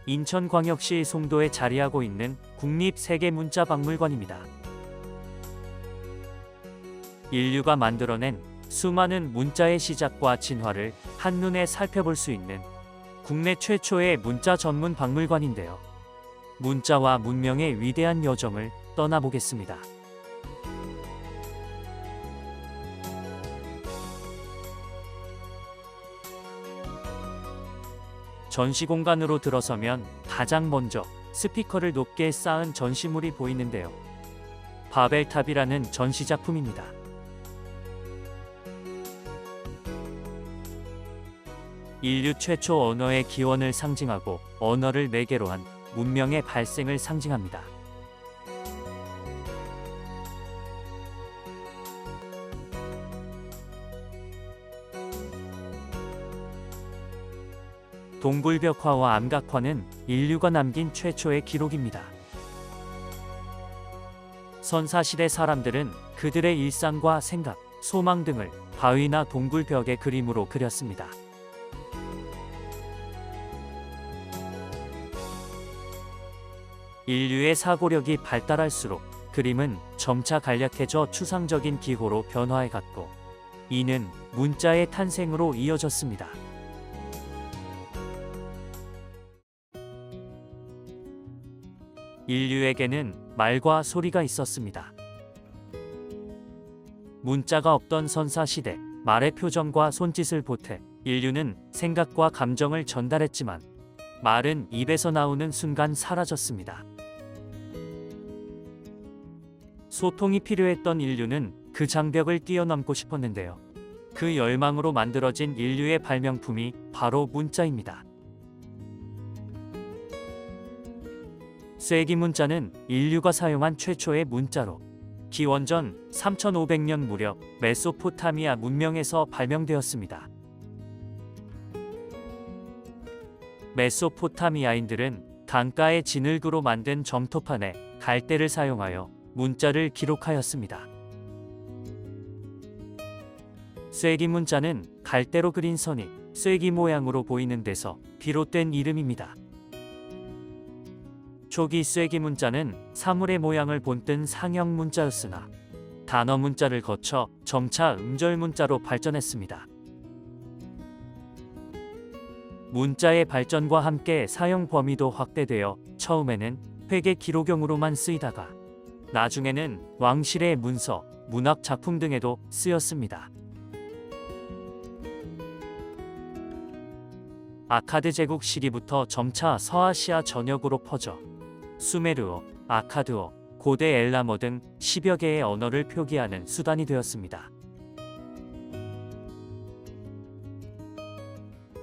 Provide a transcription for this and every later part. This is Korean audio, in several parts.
인천광역시 송도에 자리하고 있는 국립세계문자박물관입니다. 인류가 만들어낸 수많은 문자의 시작과 진화를 한눈에 살펴볼 수 있는 국내 최초의 문자 전문 박물관인데요. 문자와 문명의 위대한 여정을 떠나보겠습니다. 전시 공간으로 들어서면 가장 먼저 스피커를 높게 쌓은 전시물이 보이는데요. 바벨탑이라는 전시작품입니다. 인류 최초 언어의 기원을 상징하고 언어를 매개로 한 문명의 발생을 상징합니다. 동굴벽화와 암각화는 인류가 남긴 최초의 기록입니다. 선사시대 사람들은 그들의 일상과 생각, 소망 등을 바위나 동굴벽의 그림으로 그렸습니다. 인류의 사고력이 발달할수록 그림은 점차 간략해져 추상적인 기호로 변화해갔고, 이는 문자의 탄생으로 이어졌습니다. 인류에게는 말과 소리가 있었습니다. 문자가 없던 선사시대, 말의 표정과 손짓을 보태 인류는 생각과 감정을 전달했지만, 말은 입에서 나오는 순간 사라졌습니다. 소통이 필요했던 인류는 그 장벽을 뛰어넘고 싶었는데요. 그 열망으로 만들어진 인류의 발명품이 바로 문자입니다. 쐐기 문자는 인류가 사용한 최초의 문자로 기원전 3500년 무렵 메소포타미아 문명에서 발명되었습니다. 메소포타미아인들은 강가의 진흙으로 만든 점토판에 갈대를 사용하여 문자를 기록하였습니다. 쐐기 문자는 갈대로 그린 선이 쐐기 모양으로 보이는 데서 비롯된 이름입니다. 초기 쐐기 문자는 사물의 모양을 본뜬 상형 문자였으나 단어 문자를 거쳐 점차 음절 문자로 발전했습니다. 문자의 발전과 함께 사용 범위도 확대되어 처음에는 회계 기록용으로만 쓰이다가 나중에는 왕실의 문서, 문학 작품 등에도 쓰였습니다. 아카드 제국 시기부터 점차 서아시아 전역으로 퍼져 수메르어, 아카드어, 고대 엘라머 등 10여 개의 언어를 표기하는 수단이 되었습니다.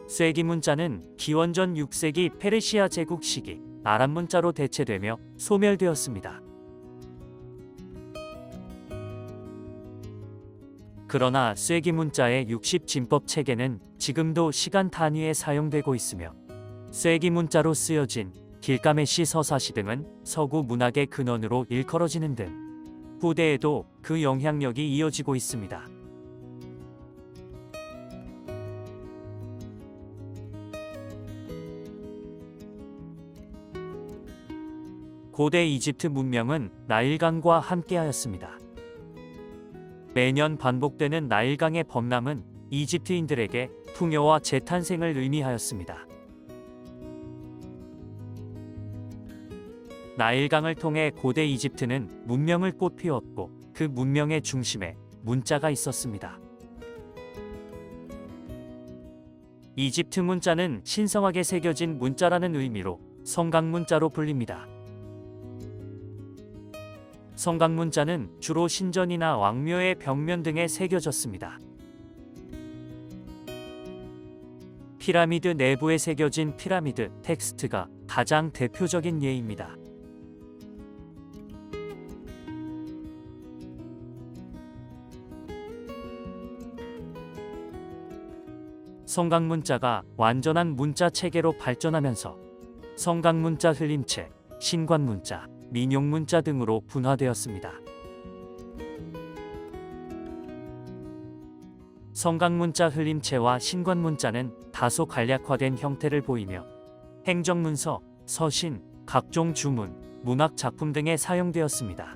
쐐기 문자는 기원전 6세기 페르시아 제국 시기 아랍 문자로 대체되며 소멸되었습니다. 그러나 쐐기 문자의 60진법 체계는 지금도 시간 단위에 사용되고 있으며, 쐐기 문자로 쓰여진 길가메시 서사시 등은 서구 문학의 근원으로 일컬어지는 등 후대에도 그 영향력이 이어지고 있습니다. 고대 이집트 문명은 나일강과 함께하였습니다. 매년 반복되는 나일강의 범람은 이집트인들에게 풍요와 재탄생을 의미하였습니다. 나일강을 통해 고대 이집트는 문명을 꽃피웠고, 그 문명의 중심에 문자가 있었습니다. 이집트 문자는 신성하게 새겨진 문자라는 의미로 성강문자로 불립니다. 성강문자는 주로 신전이나 왕묘의 벽면 등에 새겨졌습니다. 피라미드 내부에 새겨진 피라미드 텍스트가 가장 대표적인 예입니다. 성강문자가 완전한 문자 체계로 발전하면서 성강문자 흘림체, 신관문자, 민용문자 등으로 분화되었습니다. 성강문자 흘림체와 신관문자는 다소 간략화된 형태를 보이며 행정문서, 서신, 각종 주문, 문학 작품 등에 사용되었습니다.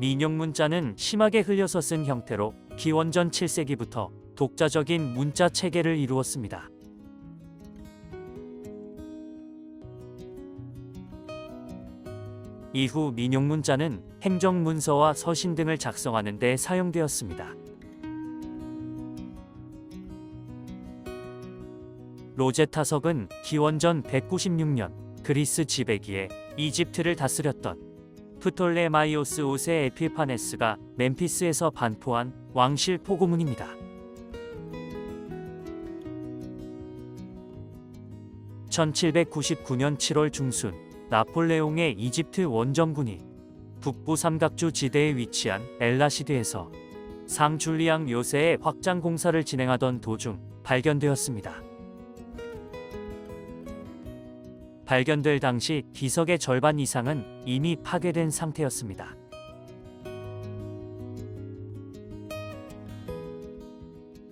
민용 문자는 심하게 흘려서 쓴 형태로 기원전 7세기부터 독자적인 문자 체계를 이루었습니다. 이후 민용 문자는 행정 문서와 서신 등을 작성하는 데 사용되었습니다. 로제타석은 기원전 196년 그리스 지배기에 이집트를 다스렸던 프톨레마이오스 5세 에피파네스가 멤피스에서 반포한 왕실 포고문입니다. 1799년 7월 중순 나폴레옹의 이집트 원정군이 북부 삼각주 지대에 위치한 엘라시드에서 상 줄리앙 요새의 확장 공사를 진행하던 도중 발견되었습니다. 발견될 당시 기석의 절반 이상은 이미 파괴된 상태였습니다.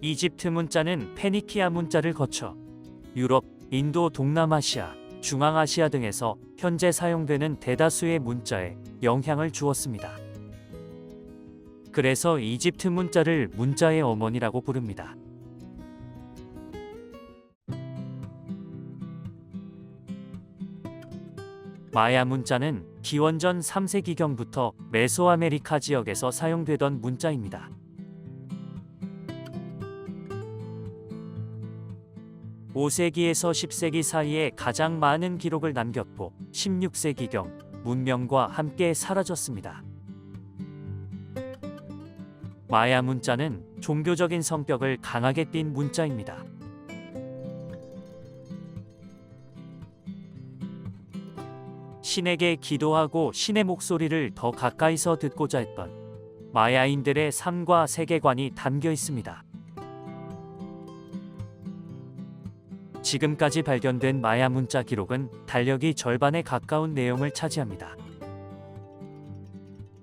이집트 문자는 페니키아 문자를 거쳐 유럽, 인도, 동남아시아, 중앙아시아 등에서 현재 사용되는 대다수의 문자에 영향을 주었습니다. 그래서 이집트 문자를 문자의 어머니라고 부릅니다. 마야 문자는 기원전 3세기경부터 메소아메리카 지역에서 사용되던 문자입니다. (5세기에서 10세기) 사이에 가장 많은 기록을 남겼고 16세기경 문명과 함께 사라졌습니다. 마야 문자는 종교적인 성격을 강하게 띤 문자입니다. 신에게 기도하고 신의 목소리를 더 가까이서 듣고자 했던 마야인들의 삶과 세계관이 담겨 있습니다. 지금까지 발견된 마야 문자 기록은 달력이 절반에 가까운 내용을 차지합니다.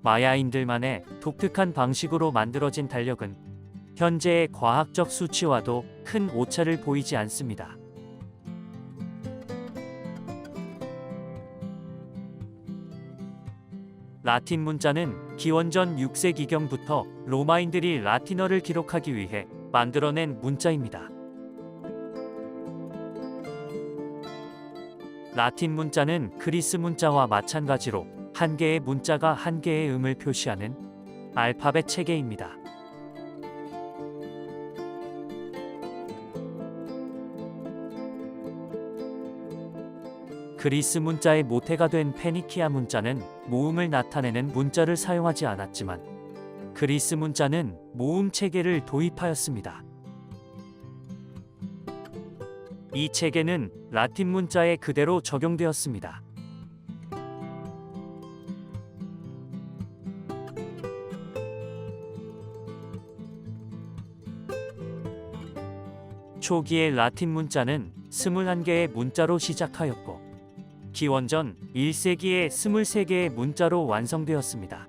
마야인들만의 독특한 방식으로 만들어진 달력은 현재의 과학적 수치와도 큰 오차를 보이지 않습니다. 라틴 문자는 기원전 6세기경부터 로마인들이 라틴어를 기록하기 위해 만들어낸 문자입니다. 라틴 문자는 그리스 문자와 마찬가지로 한 개의 문자가 한 개의 음을 표시하는 알파벳 체계입니다. 그리스 문자의 모태가 된 페니키아 문자는 모음을 나타내는 문자를 사용하지 않았지만 그리스 문자는 모음 체계를 도입하였습니다. 이 체계는 라틴 문자에 그대로 적용되었습니다. 초기의 라틴 문자는 21개의 문자로 시작하였고 기원전 1세기에 23개의 문자로 완성되었습니다.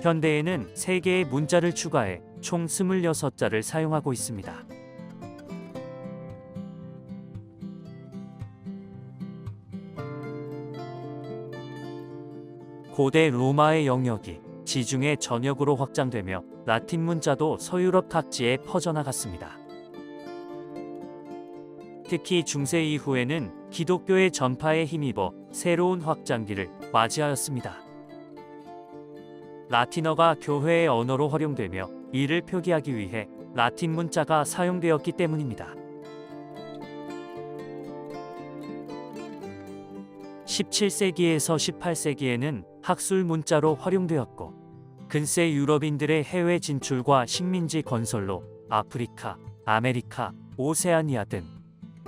현대에는 3개의 문자를 추가해 총 26자를 사용하고 있습니다. 고대 로마의 영역이 지중해 전역으로 확장되며 라틴 문자도 서유럽 각지에 퍼져나갔습니다. 특히 중세 이후에는 기독교의 전파에 힘입어 새로운 확장기를 맞이하였습니다. 라틴어가 교회의 언어로 활용되며 이를 표기하기 위해 라틴 문자가 사용되었기 때문입니다. 17세기에서 18세기에는 학술 문자로 활용되었고 근세 유럽인들의 해외 진출과 식민지 건설로 아프리카, 아메리카, 오세아니아 등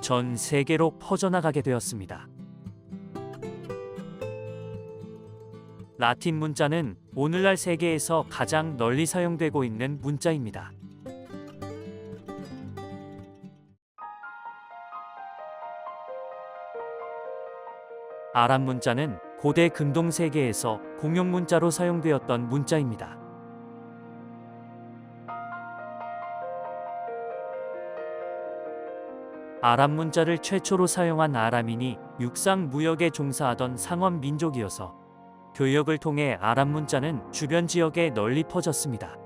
전 세계로 퍼져나가게 되었습니다. 라틴 문자는 오늘날 세계에서 가장 널리 사용되고 있는 문자입니다. 아랍 문자는 고대 근동 세계에서 공용 문자로 사용되었던 문자입니다. 아람 문자를 최초로 사용한 아람인이 육상 무역에 종사하던 상원 민족이어서 교역을 통해 아람 문자는 주변 지역에 널리 퍼졌습니다.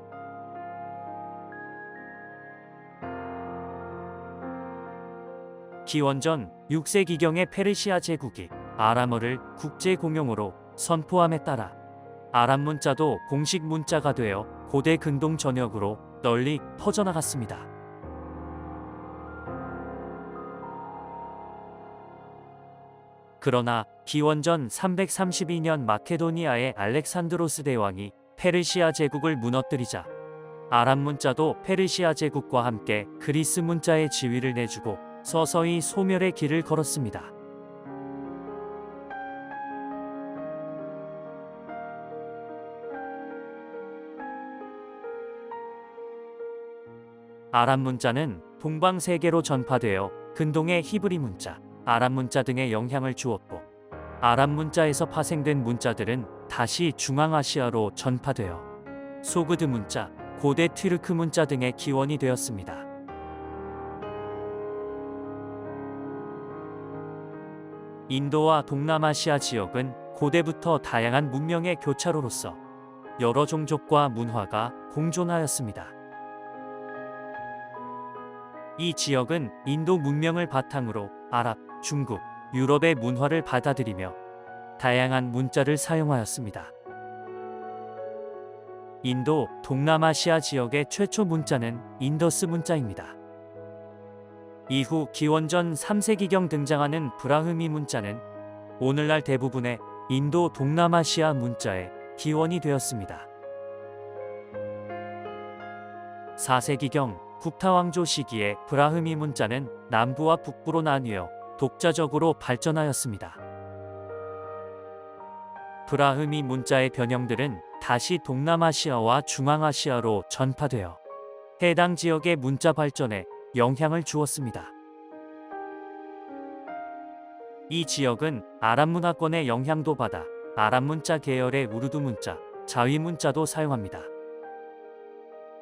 기원전 6세기경의 페르시아 제국이 아람어를 국제 공용어로 선포함에 따라 아람 문자도 공식 문자가 되어 고대 근동 전역으로 널리 퍼져나갔습니다. 그러나 기원전 332년 마케도니아의 알렉산드로스 대왕이 페르시아 제국을 무너뜨리자 아람 문자도 페르시아 제국과 함께 그리스 문자의 지위를 내주고 서서히 소멸의 길을 걸었습니다. 아람 문자는 동방 세계로 전파되어 근동의 히브리 문자, 아람 문자 등에 영향을 주었고 아람 문자에서 파생된 문자들은 다시 중앙아시아로 전파되어 소그드 문자, 고대 튀르크 문자 등의 기원이 되었습니다. 인도와 동남아시아 지역은 고대부터 다양한 문명의 교차로로서 여러 종족과 문화가 공존하였습니다. 이 지역은 인도 문명을 바탕으로 아랍, 중국, 유럽의 문화를 받아들이며 다양한 문자를 사용하였습니다. 인도, 동남아시아 지역의 최초 문자는 인더스 문자입니다. 이후 기원전 3세기경 등장하는 브라흐미 문자는 오늘날 대부분의 인도 동남아시아 문자의 기원이 되었습니다. 4세기경 국타왕조 시기에 브라흐미 문자는 남부와 북부로 나뉘어 독자적으로 발전하였습니다. 브라흐미 문자의 변형들은 다시 동남아시아와 중앙아시아로 전파되어 해당 지역의 문자 발전에 영향을 주었습니다. 이 지역은 아랍 문화권의 영향도 받아 아랍 문자 계열의 우르두 문자, 자위 문자도 사용합니다.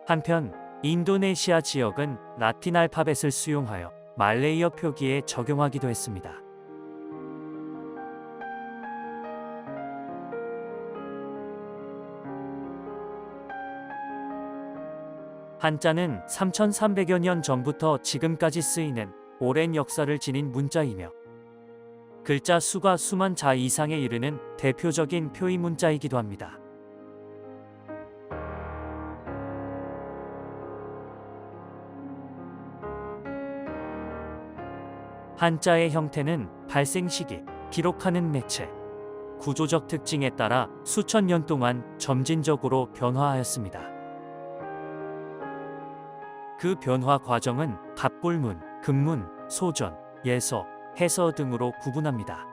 한편 인도네시아 지역은 라틴 알파벳을 수용하여 말레이어 표기에 적용하기도 했습니다. 한자는 3300여 년 전부터 지금까지 쓰이는 오랜 역사를 지닌 문자이며 글자 수가 수만 자 이상에 이르는 대표적인 표의 문자이기도 합니다. 한자의 형태는 발생 시기, 기록하는 매체, 구조적 특징에 따라 수천 년 동안 점진적으로 변화하였습니다. 그 변화 과정은 갑골문, 금문, 소전, 예서, 해서 등으로 구분합니다.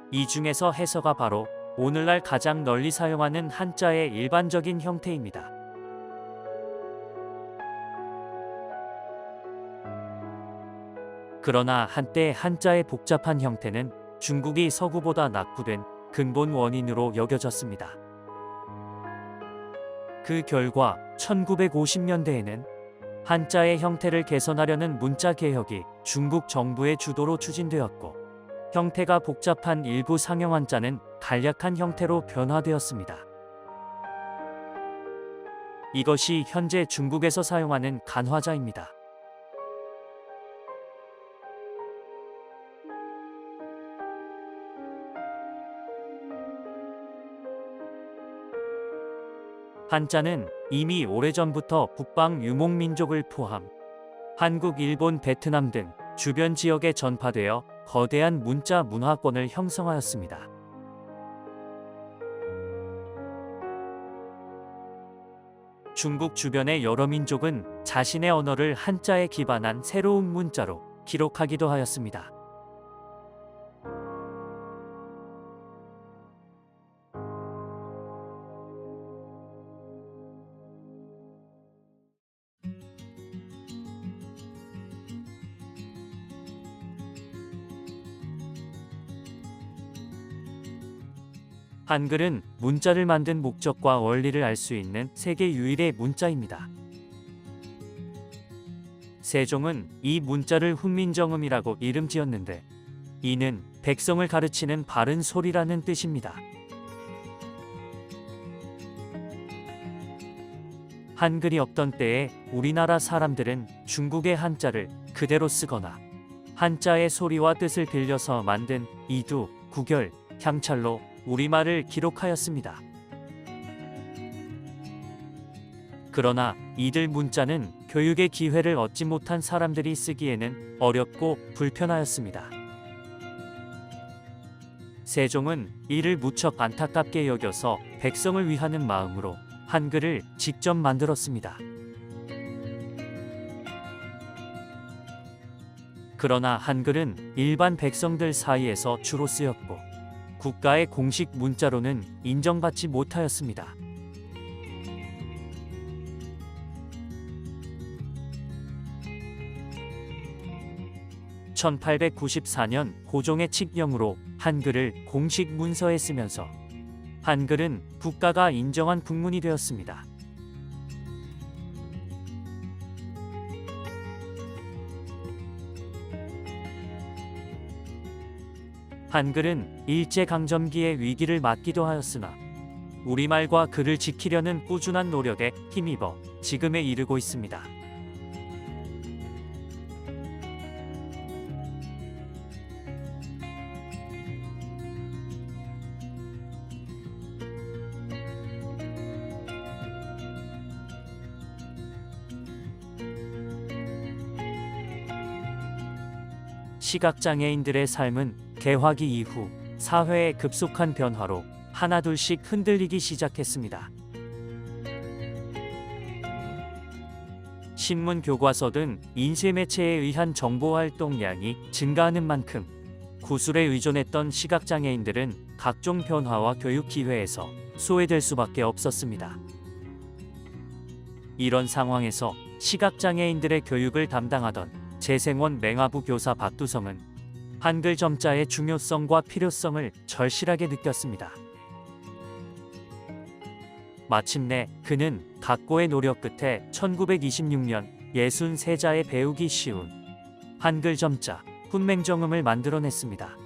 이 중에서 해서가 바로 오늘날 가장 널리 사용하는 한자의 일반적인 형태입니다. 그러나 한때 한자의 복잡한 형태는 중국이 서구보다 낙후된 근본 원인으로 여겨졌습니다. 그 결과 1950년대에는 한자의 형태를 개선하려는 문자 개혁이 중국 정부의 주도로 추진되었고 형태가 복잡한 일부 상형 한자는 간략한 형태로 변화되었습니다. 이것이 현재 중국에서 사용하는 간화자입니다. 한자는 이미 오래전부터 북방 유목민족을 포함 한국, 일본, 베트남 등 주변 지역에 전파되어 거대한 문자 문화권을 형성하였습니다. 중국 주변의 여러 민족은 자신의 언어를 한자에 기반한 새로운 문자로 기록하기도 하였습니다. 한글은 문자를 만든 목적과 원리를 알 수 있는 세계 유일의 문자입니다. 세종은 이 문자를 훈민정음이라고 이름 지었는데 이는 백성을 가르치는 바른 소리라는 뜻입니다. 한글이 없던 때에 우리나라 사람들은 중국의 한자를 그대로 쓰거나 한자의 소리와 뜻을 빌려서 만든 이두, 구결, 향찰로 우리말을 기록하였습니다. 그러나 이들 문자는 교육의 기회를 얻지 못한 사람들이 쓰기에는 어렵고 불편하였습니다. 세종은 이를 무척 안타깝게 여겨서 백성을 위하는 마음으로 한글을 직접 만들었습니다. 그러나 한글은 일반 백성들 사이에서 주로 쓰였고 국가의 공식 문자로는 인정받지 못하였습니다. (1894년) 고종의 칙령으로 한글을 공식 문서에 쓰면서 한글은 국가가 인정한 국문이 되었습니다. 한글은 일제강점기의 위기를 맞기도 하였으나 우리말과 글을 지키려는 꾸준한 노력에 힘입어 지금에 이르고 있습니다. 시각장애인들의 삶은 개화기 이후 사회의 급속한 변화로 하나둘씩 흔들리기 시작했습니다. 신문 교과서 등 인쇄매체에 의한 정보활동량이 증가하는 만큼 구술에 의존했던 시각장애인들은 각종 변화와 교육 기회에서 소외될 수밖에 없었습니다. 이런 상황에서 시각장애인들의 교육을 담당하던 재생원 맹화부 교사 박두성은 한글 점자의 중요성과 필요성을 절실하게 느꼈습니다. 마침내 그는 각고의 노력 끝에 1926년 63자에 배우기 쉬운 한글 점자 훈맹정음을 만들어냈습니다.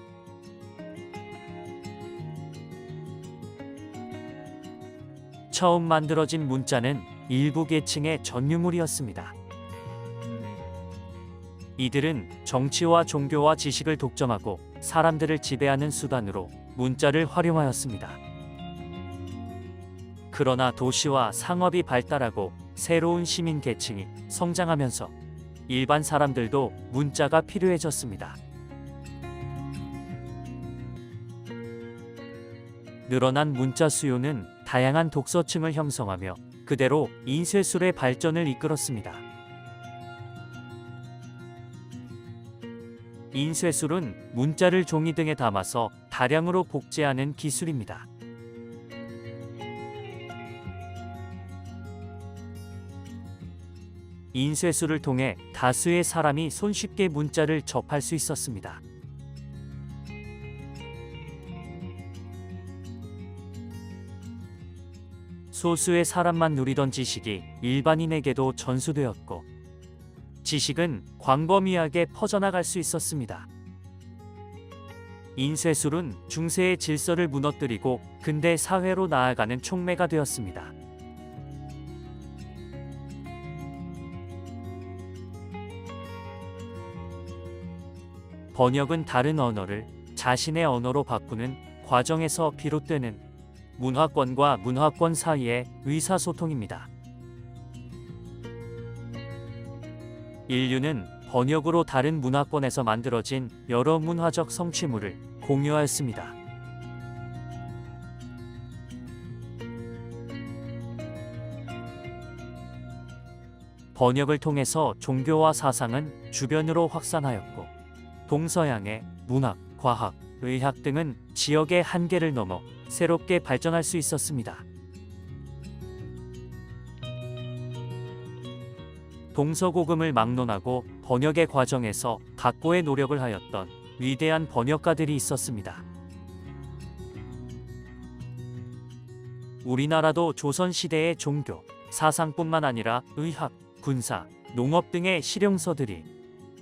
처음 만들어진 문자는 일부 계층의 전유물이었습니다. 이들은 정치와 종교와 지식을 독점하고 사람들을 지배하는 수단으로 문자를 활용하였습니다. 그러나 도시와 상업이 발달하고 새로운 시민 계층이 성장하면서 일반 사람들도 문자가 필요해졌습니다. 늘어난 문자 수요는 다양한 독서층을 형성하며 그대로 인쇄술의 발전을 이끌었습니다. 인쇄술은 문자를 종이 등에 담아서 다량으로 복제하는 기술입니다. 인쇄술을 통해 다수의 사람이 손쉽게 문자를 접할 수 있었습니다. 소수의 사람만 누리던 지식이 일반인에게도 전수되었고 지식은 광범위하게 퍼져나갈 수 있었습니다. 인쇄술은 중세의 질서를 무너뜨리고 근대 사회로 나아가는 촉매가 되었습니다. 번역은 다른 언어를 자신의 언어로 바꾸는 과정에서 비롯되는 문화권과 문화권 사이의 의사소통입니다. 인류는 번역으로 다른 문화권에서 만들어진 여러 문화적 성취물을 공유하였습니다. 번역을 통해서 종교와 사상은 주변으로 확산하였고 동서양의 문학, 과학, 의학 등은 지역의 한계를 넘어 새롭게 발전할 수 있었습니다. 동서고금을 막론하고 번역의 과정에서 각고의 노력을 하였던 위대한 번역가들이 있었습니다. 우리나라도 조선시대의 종교, 사상뿐만 아니라 의학, 군사, 농업 등의 실용서들이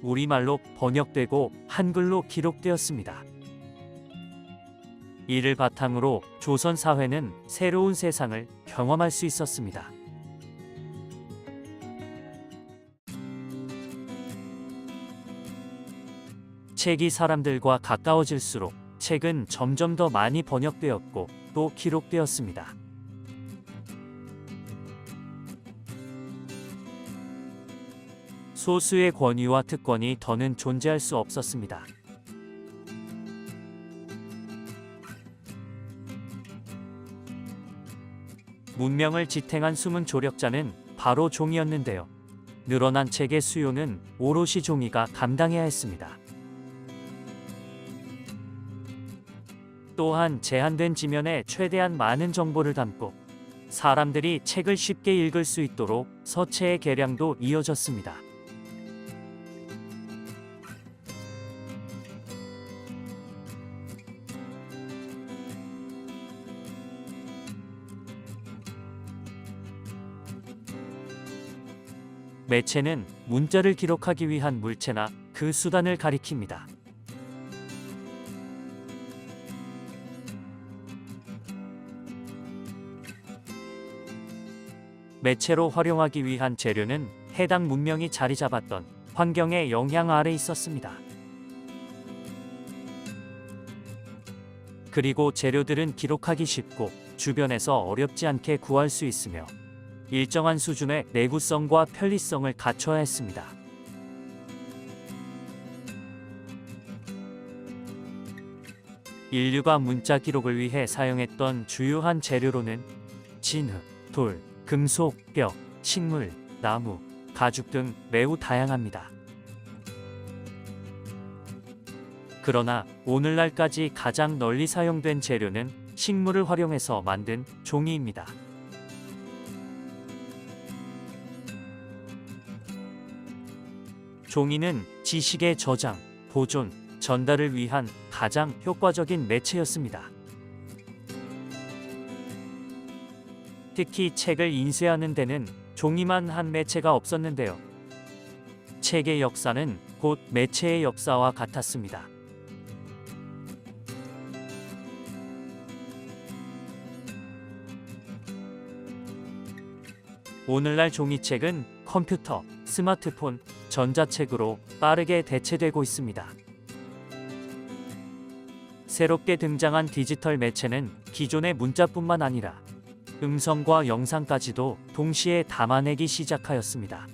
우리말로 번역되고 한글로 기록되었습니다. 이를 바탕으로 조선 사회는 새로운 세상을 경험할 수 있었습니다. 책이 사람들과 가까워질수록 책은 점점 더 많이 번역되었고 또 기록되었습니다. 소수의 권위와 특권이 더는 존재할 수 없었습니다. 문명을 지탱한 숨은 조력자는 바로 종이었는데요. 늘어난 책의 수요는 오롯이 종이가 감당해야 했습니다. 또한 제한된 지면에 최대한 많은 정보를 담고 사람들이 책을 쉽게 읽을 수 있도록 서체의 개량도 이어졌습니다. 매체는 문자를 기록하기 위한 물체나 그 수단을 가리킵니다. 매체로 활용하기 위한 재료는 해당 문명이 자리 잡았던 환경의 영향 아래 있었습니다. 그리고 재료들은 기록하기 쉽고 주변에서 어렵지 않게 구할 수 있으며 일정한 수준의 내구성과 편리성을 갖춰야 했습니다. 인류가 문자 기록을 위해 사용했던 주요한 재료로는 진흙, 돌, 금속, 뼈, 식물, 나무, 가죽 등 매우 다양합니다. 그러나 오늘날까지 가장 널리 사용된 재료는 식물을 활용해서 만든 종이입니다. 종이는 지식의 저장, 보존, 전달을 위한 가장 효과적인 매체였습니다. 특히 책을 인쇄하는 데는 종이만 한 매체가 없었는데요. 책의 역사는 곧 매체의 역사와 같았습니다. 오늘날 종이책은 컴퓨터, 스마트폰, 전자책으로 빠르게 대체되고 있습니다. 새롭게 등장한 디지털 매체는 기존의 문자뿐만 아니라 음성과 영상까지도 동시에 담아내기 시작하였습니다.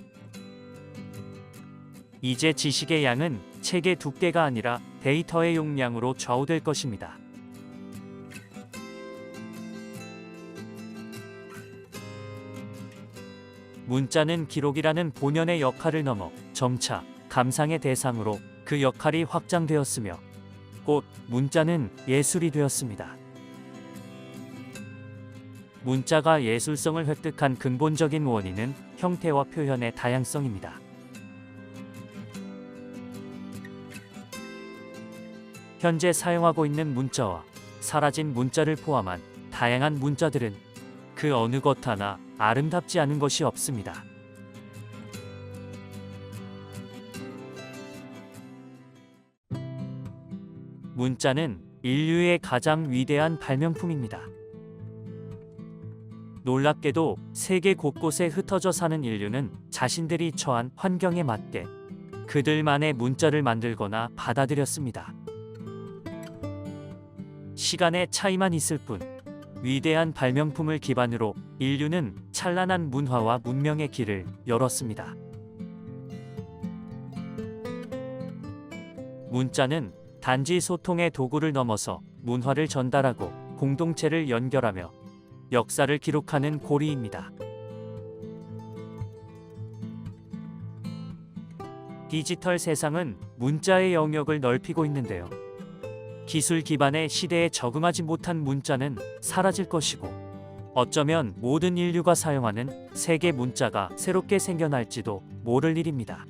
이제 지식의 양은 책의 두께가 아니라 데이터의 용량으로 좌우될 것입니다. 문자는 기록이라는 본연의 역할을 넘어 점차 감상의 대상으로 그 역할이 확장되었으며 곧 문자는 예술이 되었습니다. 문자가 예술성을 획득한 근본적인 원인은 형태와 표현의 다양성입니다. 현재 사용하고 있는 문자와 사라진 문자를 포함한 다양한 문자들은 그 어느 것 하나 아름답지 않은 것이 없습니다. 문자는 인류의 가장 위대한 발명품입니다. 놀랍게도 세계 곳곳에 흩어져 사는 인류는 자신들이 처한 환경에 맞게 그들만의 문자를 만들거나 받아들였습니다. 시간의 차이만 있을 뿐 위대한 발명품을 기반으로 인류는 찬란한 문화와 문명의 길을 열었습니다. 문자는 단지 소통의 도구를 넘어서 문화를 전달하고 공동체를 연결하며 역사를 기록하는 고리입니다. 디지털 세상은 문자의 영역을 넓히고 있는데요. 기술 기반의 시대에 적응하지 못한 문자는 사라질 것이고 어쩌면 모든 인류가 사용하는 세계 문자가 새롭게 생겨날지도 모를 일입니다.